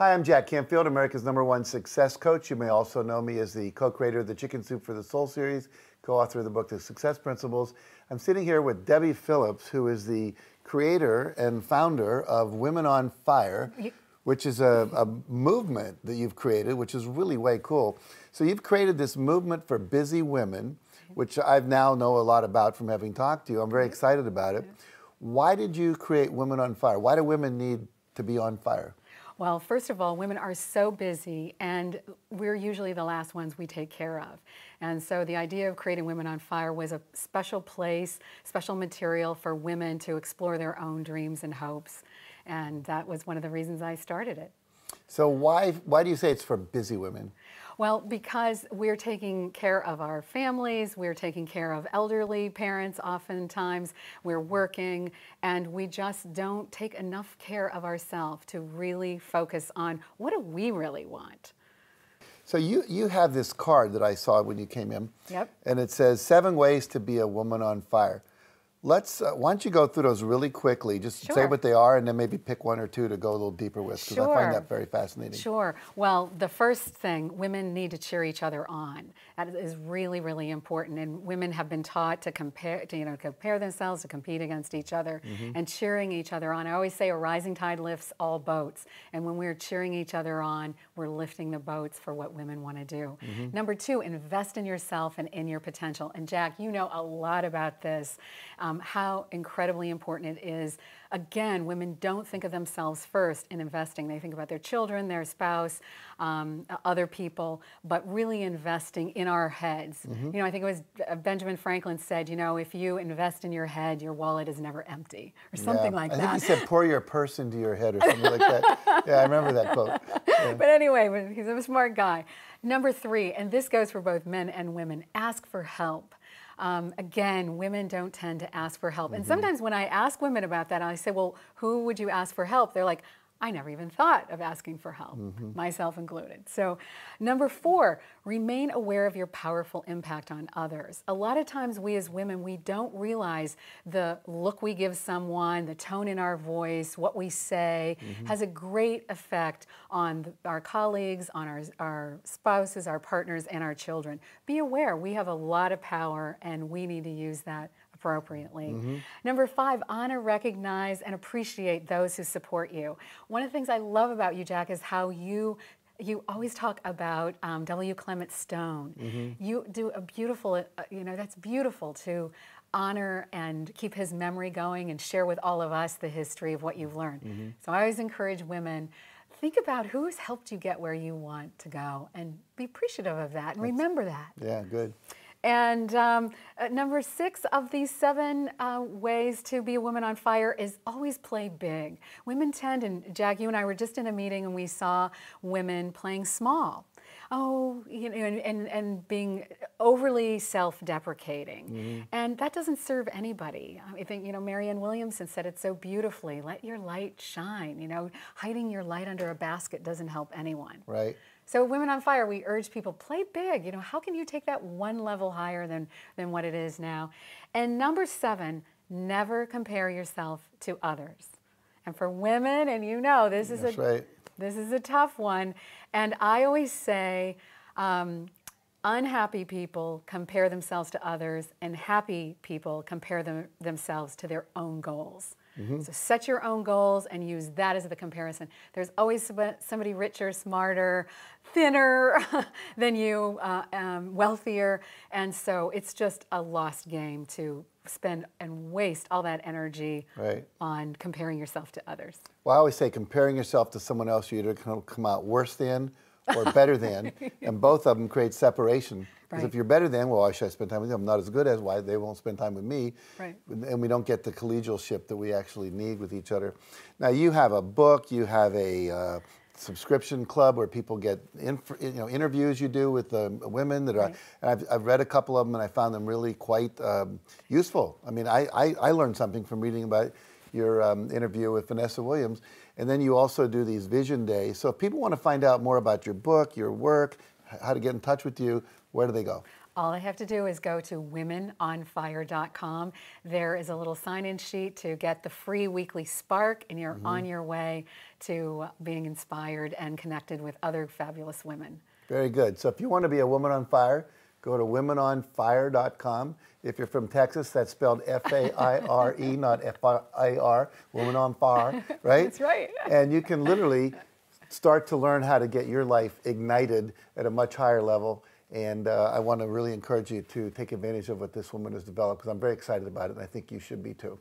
Hi, I'm Jack Canfield, America's #1 success coach. You may also know me as the co-creator of the Chicken Soup for the Soul series, co-author of the book, The Success Principles. I'm sitting here with Debbie Phillips, who is the creator and founder of Women on Fire, which is a movement that you've created, which is really way cool. So you've created this movement for busy women, which I now know a lot about from having talked to you. I'm very excited about it. Why did you create Women on Fire? Why do women need to be on fire? Well, first of all, women are so busy, and we're usually the last ones we take care of. And so the idea of creating Women on Fire was a special place, special material for women to explore their own dreams and hopes. And that was one of the reasons I started it. So why do you say it's for busy women? Well, because we're taking care of our families, we're taking care of elderly parents oftentimes, we're working, and we just don't take enough care of ourselves to really focus on what do we really want. So you have this card that I saw when you came in. Yep. And it says 7 ways to be a woman on fire. Let's, why don't you go through those really quickly, just say what they are and then maybe pick 1 or 2 to go a little deeper with, because I find that very fascinating. Sure. Well, the first thing, women need to cheer each other on. That is really, really important. And women have been taught to compare, compare themselves, to compete against each other, and cheering each other on. I always say a rising tide lifts all boats. And when we're cheering each other on, we're lifting the boats for what women want to do. Number 2, invest in yourself and in your potential. And Jack, you know a lot about this. How incredibly important it is. Again, women don't think of themselves first in investing. They think about their children, their spouse, other people, but really investing in our heads. You know, I think it was Benjamin Franklin said, you know, if you invest in your head, your wallet is never empty, or something like that. I think he said, pour your purse into your head, or something like that. Yeah, I remember that quote. Yeah. But anyway, he's a smart guy. Number 3, and this goes for both men and women, ask for help. Again, women don't tend to ask for help. And sometimes when I ask women about that, I say, well, who would you ask for help? They're like, I never even thought of asking for help, myself included. So number 4, remain aware of your powerful impact on others. A lot of times we as women, we don't realize the look we give someone, the tone in our voice, what we say has a great effect on our colleagues, on our spouses, our partners, and our children. Be aware, we have a lot of power and we need to use that appropriately. Number 5, honor, recognize, and appreciate those who support you. One of the things I love about you, Jack, is how you always talk about W. Clement Stone. You do a beautiful, that's beautiful to honor and keep his memory going and share with all of us the history of what you've learned. So I always encourage women, think about who's helped you get where you want to go and be appreciative of that and remember that. Yeah, good. And number 6 of these 7 ways to be a woman on fire is always play big. Women tend, and Jack, you and I were just in a meeting and we saw women playing small. Oh, and being overly self-deprecating. And that doesn't serve anybody. I think, Marianne Williamson said it so beautifully, let your light shine. Hiding your light under a basket doesn't help anyone. Right. So Women on Fire, we urge people, play big. How can you take that 1 level higher than what it is now? And number 7, never compare yourself to others. And for women, and this is this is a tough one. And I always say, unhappy people compare themselves to others, and happy people compare themselves to their own goals. So set your own goals and use that as the comparison. There's always somebody richer, smarter, thinner than you, wealthier, and so it's just a lost game to spend and waste all that energy on comparing yourself to others. Well, I always say comparing yourself to someone else, you're either going to come out worse than or better than, and both of them create separation. Because if you're better than, well, why should I spend time with them? I'm not as good as, why they won't spend time with me. And we don't get the collegialship that we actually need with each other. Now, you have a book, you have a subscription club where people get interviews you do with women that are, and I've read a couple of them and I found them really quite useful. I mean, I learned something from reading about your interview with Vanessa Williams. And then you also do these vision days. So if people want to find out more about your book, your work, how to get in touch with you, where do they go? All they have to do is go to womenonfire.com. There is a little sign-in sheet to get the free weekly spark, and you're on your way to being inspired and connected with other fabulous women. Very good. So if you want to be a woman on fire, go to womenonfire.com. If you're from Texas, that's spelled F-A-I-R-E, not F-I-R, woman on fire, right? That's right. And you can literally start to learn how to get your life ignited at a much higher level. And I want to really encourage you to take advantage of what this woman has developed, because I'm very excited about it, and I think you should be too.